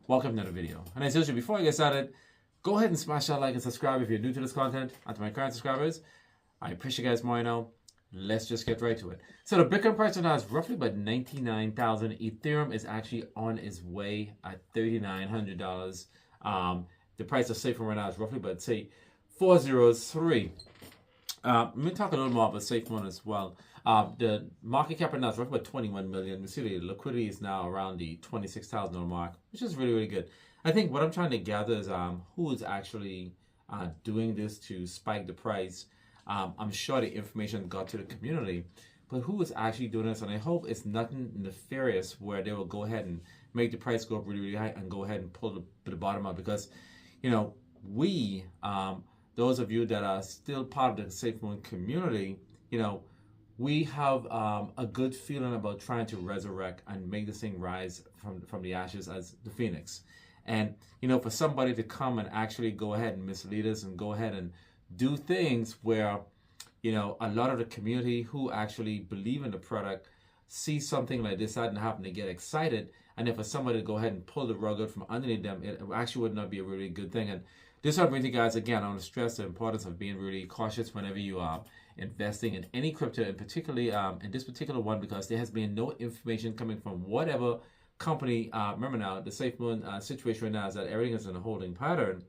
welcome to another video. And as usual, before I get started, go ahead and smash that like and subscribe if you're new to this content. And to my current subscribers, I appreciate you guys more now. Let's just get right to it. So the Bitcoin price right now is roughly about 99,000. Ethereum is actually on its way at $3,900. The price of SafeMoon right now is roughly about, say, 403. Let me talk a little more about SafeMoon as well. The market cap right now is roughly about 21 million. We see the liquidity is now around the 26,000 mark, which is really, really good. I think what I'm trying to gather is who is actually doing this to spike the price. I'm sure the information got to the community, but who is actually doing this? And I hope it's nothing nefarious where they will go ahead and make the price go up really, really high and go ahead and pull the bottom out. Because, you know, we, those of you that are still part of the SafeMoon community, you know, we have a good feeling about trying to resurrect and make this thing rise from the ashes as the phoenix. And, you know, for somebody to come and actually go ahead and mislead us and go ahead and do things where, you know, a lot of the community who actually believe in the product see something like this and happen to get excited, and then for somebody to go ahead and pull the rug out from underneath them, it actually would not be a really good thing. And this will bring to you guys, again, I want to stress the importance of being really cautious whenever you are investing in any crypto, and particularly in this particular one, because there has been no information coming from whatever company. Remember now, the SafeMoon situation right now is that everything is in a holding pattern.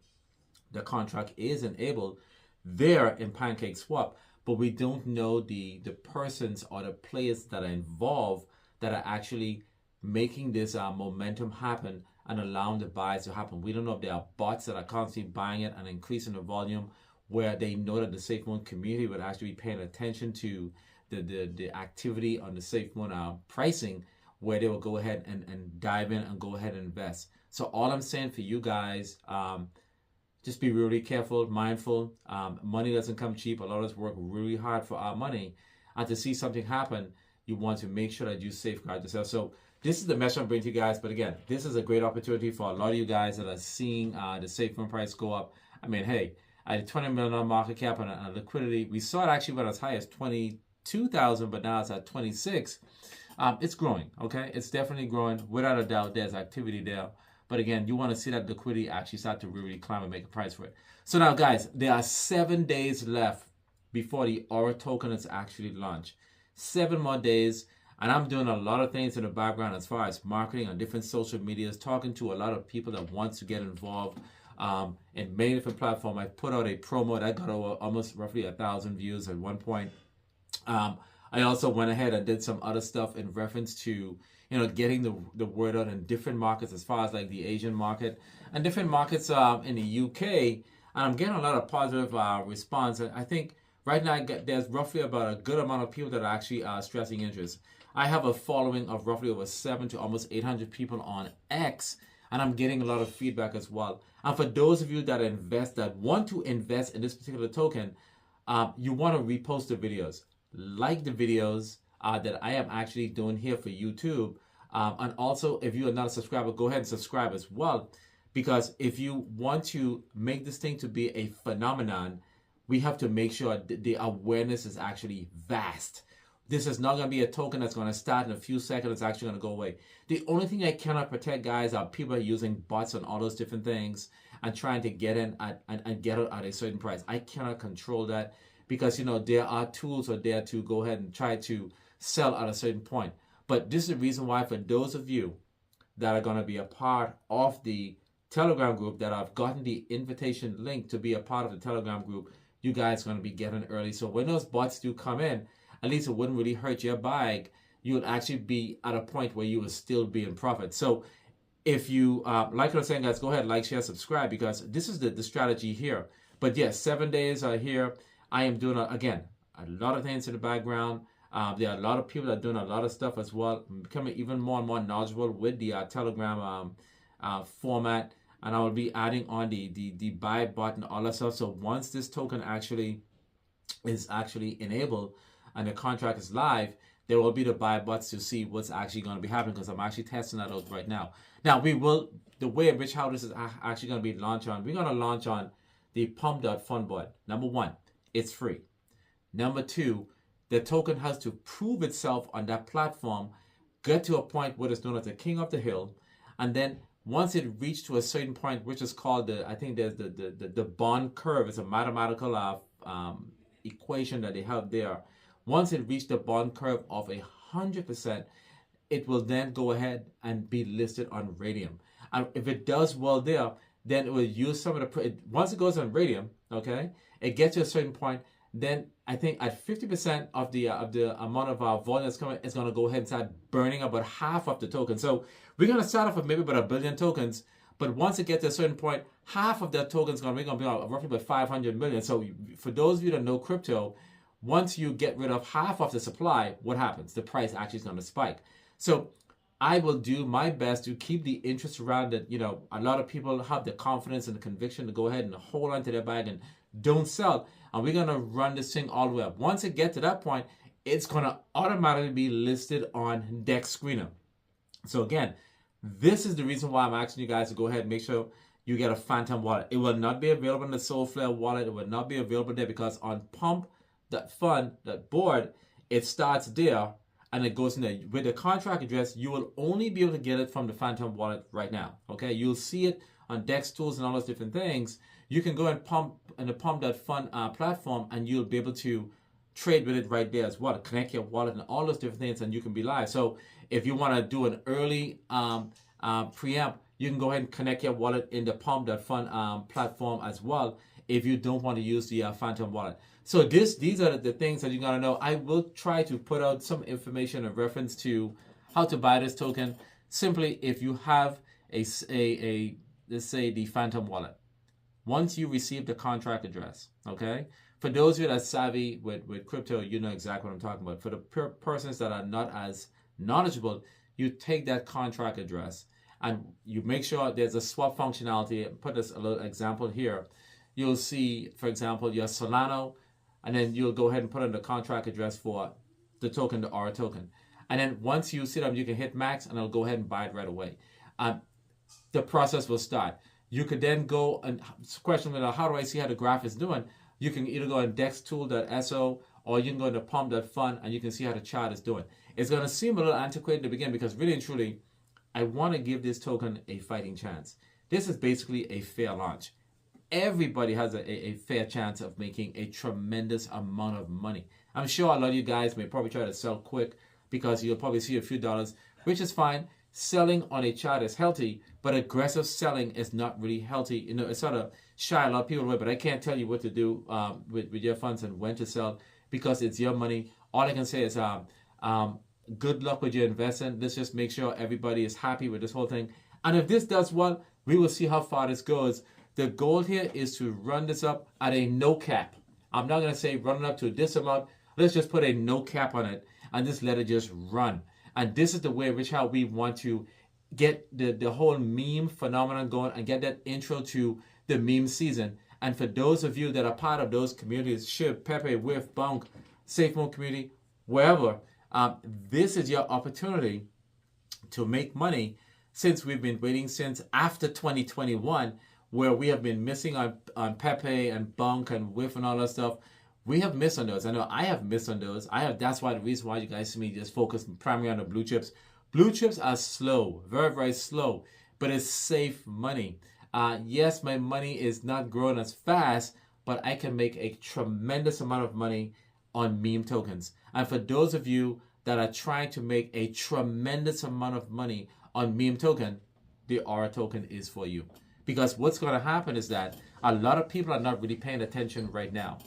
The contract is enabled there in PancakeSwap, but we don't know the persons or the players that are involved that are actually making this momentum happen and allowing the buys to happen. We don't know if there are bots that are constantly buying it and increasing the volume, where they know that the SafeMoon community would actually be paying attention to the activity on the SafeMoon pricing, where they will go ahead and dive in and go ahead and invest. So all I'm saying for you guys, just be really careful, mindful. Money doesn't come cheap. A lot of us work really hard for our money. And to see something happen, you want to make sure that you safeguard yourself. So this is the message I'm bringing to you guys. But again, this is a great opportunity for a lot of you guys that are seeing the SafeMoon price go up. I mean, hey, at a $20 million market cap and a liquidity, we saw it actually went as high as 22,000, but now it's at 26. It's growing, okay? It's definitely growing. Without a doubt, there's activity there. But again, you want to see that liquidity actually start to really climb and make a price for it. So now, guys, there are 7 days left before the Aura token is actually launched. 7 more days. And I'm doing a lot of things in the background as far as marketing on different social medias, talking to a lot of people that want to get involved in many different platforms. I put out a promo that got over almost roughly 1,000 views at one point. I also went ahead and did some other stuff in reference to, you know, getting the word out in different markets, as far as like the Asian market and different markets in the UK. And I'm getting a lot of positive response. And I think right now there's roughly about a good amount of people that are actually stressing interest. I have a following of roughly over 700 to almost 800 people on X, and I'm getting a lot of feedback as well. And for those of you that want to invest in this particular token, you want to repost the videos, like the videos that I am actually doing here for YouTube. And also, if you are not a subscriber, go ahead and subscribe as well. Because if you want to make this thing to be a phenomenon, we have to make sure the awareness is actually vast. This is not going to be a token that's going to start in a few seconds. It's actually going to go away. The only thing I cannot protect, guys, are people using bots and all those different things and trying to get in and get out at a certain price. I cannot control that because, you know, there are tools out there to go ahead and try to sell at a certain point. But this is the reason why, for those of you that are going to be a part of the Telegram group, that I've gotten the invitation link to be a part of the Telegram group, you guys are going to be getting early. So when those bots do come in, at least it wouldn't really hurt your bag. You would actually be at a point where you will still be in profit. So if you, like I was saying, guys, go ahead, like, share, subscribe, because this is the strategy here. But yes, 7 days are here. I am doing, again, a lot of things in the background. There are a lot of people that are doing a lot of stuff as well. I'm becoming even more and more knowledgeable with the Telegram format. And I will be adding on the buy button, all that stuff. So once this token actually is enabled, and the contract is live, there will be the buy bots to see what's actually going to be happening, because I'm actually testing that out right now. Now, we will, the way in which how this is actually going to be launched on, we're going to launch on the Pump.fun bot. Number 1, it's free. Number 2, the token has to prove itself on that platform, get to a point where it's known as the king of the hill, and then once it reached to a certain point, which is called I think there's the bond curve. It's a mathematical equation that they have there. Once it reached the bond curve of 100%, it will then go ahead and be listed on Radium. And if it does well there, then it will use some of the, once it goes on Radium, okay, it gets to a certain point, then I think at 50% of the amount of volume that's coming, it's going to go ahead and start burning about half of the token. So we're going to start off with maybe about 1 billion tokens, but once it gets to a certain point, half of that token is going to be roughly about 500 million. So for those of you that know crypto, once you get rid of half of the supply, what happens? The price actually is going to spike. So I will do my best to keep the interest around it. You know, a lot of people have the confidence and the conviction to go ahead and hold on to their bag and don't sell. And we're going to run this thing all the way up. Once it gets to that point, it's going to automatically be listed on Dex Screener. So again, this is the reason why I'm asking you guys to go ahead and make sure you get a Phantom wallet. It will not be available in the Soulflare wallet. It will not be available there because on Pump.fund, that board, it starts there and it goes in there. With the contract address, you will only be able to get it from the Phantom wallet right now. Okay, you'll see it on Dex Tools and all those different things. You can go and pump in the Pump.fund platform and you'll be able to trade with it right there as well. Connect your wallet and all those different things and you can be live. So if you want to do an early preamp, you can go ahead and connect your wallet in the Pump.fund platform as well if you don't want to use the Phantom wallet. So these are the things that you got to know. I will try to put out some information in reference to how to buy this token. Simply, if you have let's say the Phantom wallet, once you receive the contract address, okay? For those of you that are savvy with crypto, you know exactly what I'm talking about. For the persons that are not as knowledgeable, you take that contract address and you make sure there's a swap functionality. Put this a little example here. You'll see, for example, your Solano, and then you'll go ahead and put in the contract address for the token, the Aura token. And then once you see them, you can hit max and it'll go ahead and buy it right away. The process will start. You could then go and question, how do I see how the graph is doing? You can either go on dextool.so or you can go into pump.fund and you can see how the chart is doing. It's going to seem a little antiquated to begin because really and truly, I want to give this token a fighting chance. This is basically a fair launch. Everybody has a fair chance of making a tremendous amount of money. I'm sure a lot of you guys may probably try to sell quick because you'll probably see a few dollars, which is fine. Selling on a chart is healthy, but aggressive selling is not really healthy. You know, it's sort of shy a lot of people away, but I can't tell you what to do with your funds and when to sell because it's your money. All I can say is good luck with your investing. Let's just make sure everybody is happy with this whole thing. And if this does well, we will see how far this goes. The goal here is to run this up at a no cap. I'm not going to say run it up to this amount. Let's just put a no cap on it and just let it just run. And this is the way in which how we want to get the whole meme phenomenon going and get that intro to the meme season. And for those of you that are part of those communities, Shib, Pepe, Whiff, Bonk, Safe Mode community, wherever, this is your opportunity to make money since we've been waiting since after 2021, where we have been missing on Pepe and Bonk and Whiff and all that stuff. We have missed on those. I know I have missed on those. That's why the reason why you guys see me just focus primarily on the blue chips. Blue chips are slow, very, very slow, but it's safe money. Yes, my money is not growing as fast, but I can make a tremendous amount of money on meme tokens. And for those of you that are trying to make a tremendous amount of money on meme token, the Aura token is for you. Because what's going to happen is that a lot of people are not really paying attention right now.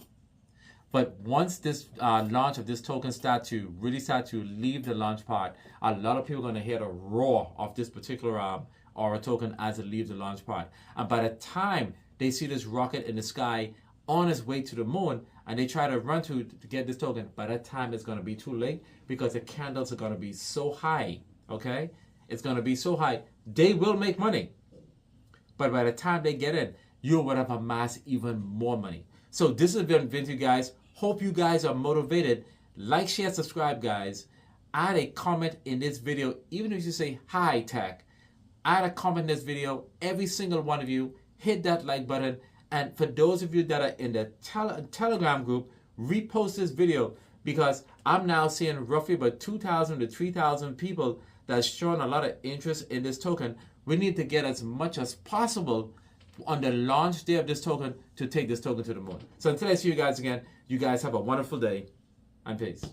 But once this launch of this token start to leave the launch part, a lot of people are going to hear the roar of this particular Aura token as it leaves the launch part. And by the time they see this rocket in the sky on its way to the moon, and they try to run to get this token, by that time it's going to be too late because the candles are going to be so high, okay? It's going to be so high. They will make money. But by the time they get in, you would have amassed even more money. So this has been Vinci, guys. Hope you guys are motivated. Like, share, subscribe, guys. Add a comment in this video. Even if you say hi tech, add a comment in this video. Every single one of you, hit that like button. And for those of you that are in the Telegram group, repost this video because I'm now seeing roughly about 2,000 to 3,000 people that's showing a lot of interest in this token. We need to get as much as possible on the launch day of this token to take this token to the moon. So until I see you guys again, you guys have a wonderful day and peace.